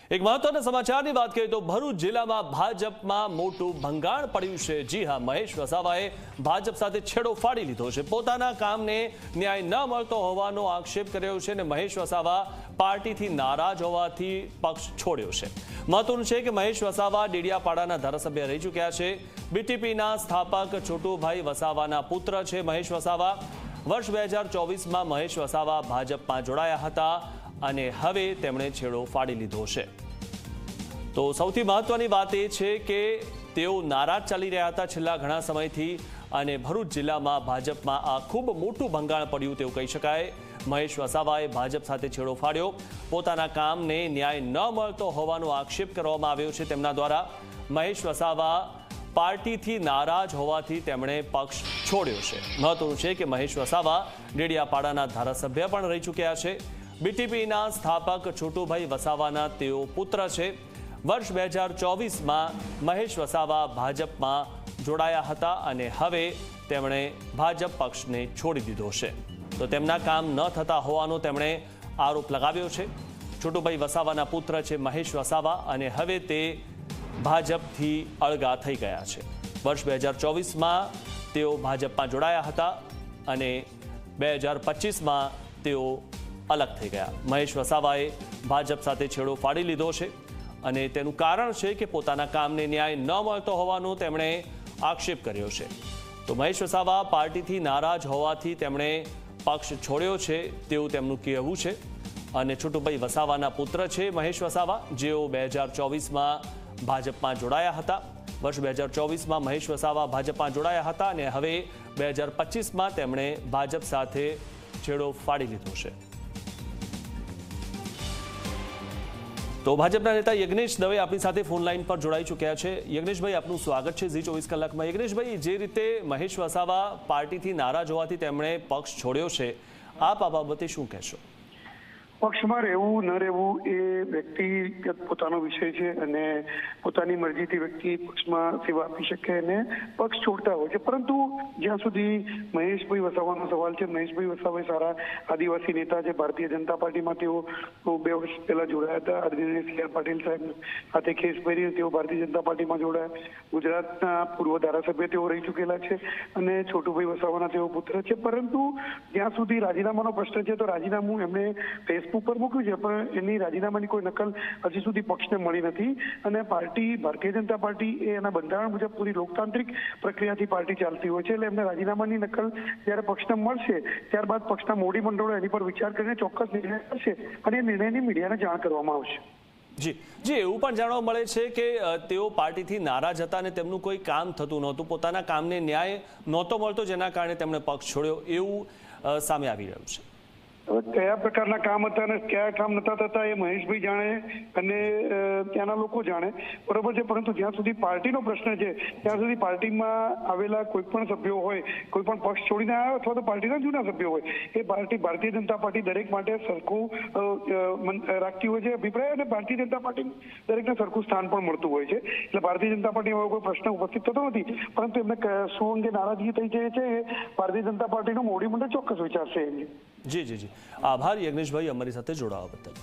એક મહત્વના સમાચારની વાત કરીએ તો ભરૂચ જિલ્લામાં ભાજપમાં મોટું ભંગાણ પડ્યું છે। જી હા, મહેશ વસાવાએ ભાજપ સાથે છેડો ફાડી લીધો છે। પોતાના કામને ન્યાય ન મળતો હોવાનો આક્ષેપ કર્યો છે અને મહેશ વસાવા પાર્ટીથી નારાજ હોવાથી પક્ષ છોડ્યો છે। મહત્વનું છે કે મહેશ વસાવા ડેડિયાપાડાના ધારાસભ્ય રહી ચૂક્યા છે। બીટીપીના સ્થાપક છોટુભાઈ વસાવાના પુત્ર છે મહેશ વસાવા। વર્ષ 2024માં મહેશ વસાવા ભાજપમાં જોડાયા હતા અને હવે તેમણે છેડો ફાડી લીધો છે। તો સૌથી મહત્વની વાત એ છે કે તેઓ નારાજ ચાલી રહ્યા હતા છેલ્લા ઘણા સમયથી અને ભરૂચ જિલ્લામાં ભાજપમાં આ ખૂબ મોટું ભંગાણ પડ્યું તેવું કહી શકાય। મહેશ વસાવાએ ભાજપ સાથે છેડો ફાડ્યો। પોતાના કામને ન્યાય ન મળતો હોવાનો આક્ષેપ કરવામાં આવ્યો છે તેમના દ્વારા। મહેશ વસાવા પાર્ટીથી નારાજ હોવાથી તેમણે પક્ષ છોડ્યો છે। મહત્વનું છે કે મહેશ વસાવા ડેડિયાપાડાના ધારાસભ્ય પણ રહી ચૂક્યા છે। બીટીપીના સ્થાપક છોટુભાઈ વસાવાના તેઓ પુત્ર છે। વર્ષ 2024માં મહેશ વસાવા ભાજપમાં જોડાયા હતા અને હવે તેમણે ભાજપ પક્ષને છોડી દીધો છે। તો તેમના કામ ન થતા હોવાનો તેમણે આરોપ લગાવ્યો છે। છોટુભાઈ વસાવાના પુત્ર છે મહેશ વસાવા અને હવે તે ભાજપથી અળગા થઈ ગયા છે। વર્ષ 2024માં તેઓ ભાજપમાં જોડાયા હતા અને 2025માં તેઓ અલગ થઈ ગયા। મહેશ વસાવાએ ભાજપ સાથે છેડો ફાડી લીધો છે અને તેનું કારણ છે કે પોતાના કામને ન્યાય ન મળતો હોવાનો તેમણે આક્ષેપ કર્યો છે। તો મહેશ વસાવા પાર્ટીથી નારાજ હોવાથી તેમણે પક્ષ છોડ્યો છે તેવું તેમનું કહેવું છે અને છોટુભાઈ વસાવાના પુત્ર છે મહેશ વસાવા જેઓ 2024માં ભાજપમાં જોડાયા હતા। વર્ષ 2024માં મહેશ વસાવા ભાજપમાં જોડાયા હતા અને હવે 2025માં તેમણે ભાજપ સાથે છેડો ફાડી લીધો છે। તો ભાજપના નેતા યજ્ઞેશ દવે આપણી સાથે ફોન લાઈન પર જોડાઈ ચૂક્યા છે। યજ્ઞેશભાઈ, આપનું સ્વાગત છે ઝી 24 કલાકમાં। યજ્ઞેશભાઈ, જે રીતે મહેશ વસાવા પાર્ટીથી નારાજ હોવાથી તેમણે પક્ષ છોડ્યો છે, આપ આ બાબતે શું કહેશો? પક્ષમાં રહેવું ન રહેવું એ વ્યક્તિગત પોતાનો વિષય છે અને પોતાની મરજીથી વ્યક્તિ પક્ષમાં સેવા આપી શકે અને પક્ષ છોડતા હોય છે। પરંતુ જ્યાં સુધી મહેશભાઈ વસાવાનો સવાલ છે, મહેશભાઈ વસાવા સારા આદિવાસી નેતા છે। ભારતીય જનતા પાર્ટીમાં તેઓ 2 વર્ષ પહેલા જોડાયા હતા। આદરણીય સી.આર. પાટીલ સાહેબ સાથે ખેસ પહેરી તેઓ ભારતીય જનતા પાર્ટીમાં જોડાયા। ગુજરાતના પૂર્વ ધારાસભ્ય તેઓ રહી ચૂકેલા છે અને છોટુભાઈ વસાવાના તેઓ પુત્ર છે। પરંતુ જ્યાં સુધી રાજીનામાનો પ્રશ્ન છે તો રાજીનામું એમણે ફેસબુક પર મૂક્યું છે પણ એની રાજીનામાની કોઈ નકલ હજી સુધી પક્ષને મળી નથી અને ભારતીય જનતા પાર્ટી એ એના બંધારણ મુજબ પૂરી લોકતાંત્રિક પ્રક્રિયાથી પાર્ટી ચાલતી હોય છે। એટલે એમને રાજીનામાની નકલ જ્યારે પક્ષને મળશે ત્યારબાદ પક્ષના મોવડી મંડળો એની પર વિચાર કરીને ચોક્કસ નિર્ણય કરશે અને એ નિર્ણયની મીડિયાને જાણ કરવામાં આવશે। જી, એવું પણ જાણવા મળે છે કે તેઓ પાર્ટીથી નારાજ હતા અને તેમનું કોઈ કામ થતું નહોતું, પોતાના કામને ન્યાય નહોતો મળતો, જેના કારણે તેમણે પક્ષ છોડ્યો એવું સામે આવી રહ્યું છે। કયા પ્રકારના કામ હતા અને કયા કામ નતા થતા એ મહેશભાઈ જાણે અને ત્યાંના લોકો જાણે, બરોબર છે। પરંતુ જ્યાં સુધી પાર્ટીનો પ્રશ્ન છે ત્યાં સુધી પાર્ટીમાં આવેલા કોઈ પણ સભ્યો હોય, કોઈ પણ પક્ષ છોડીને આવ્યા અથવા તો પાર્ટીના જૂના સભ્યો હોય, એ ભારતીય જનતા પાર્ટી દરેક માટે સરખું રાખતી હોય છે અભિપ્રાય અને ભારતીય જનતા પાર્ટી દરેકને સરખું સ્થાન પણ મળતું હોય છે। એટલે ભારતીય જનતા પાર્ટીમાં કોઈ પ્રશ્ન ઉપસ્થિત થતો નથી, પરંતુ એમને શું અંગે નારાજગી થઈ જાય છે એ ભારતીય જનતા પાર્ટીનું મોવડી મંડળ ચોક્કસ વિચારશે। જી, આભાર યજ્ઞેશભાઈ અમારી સાથે જોડાવા બદલ।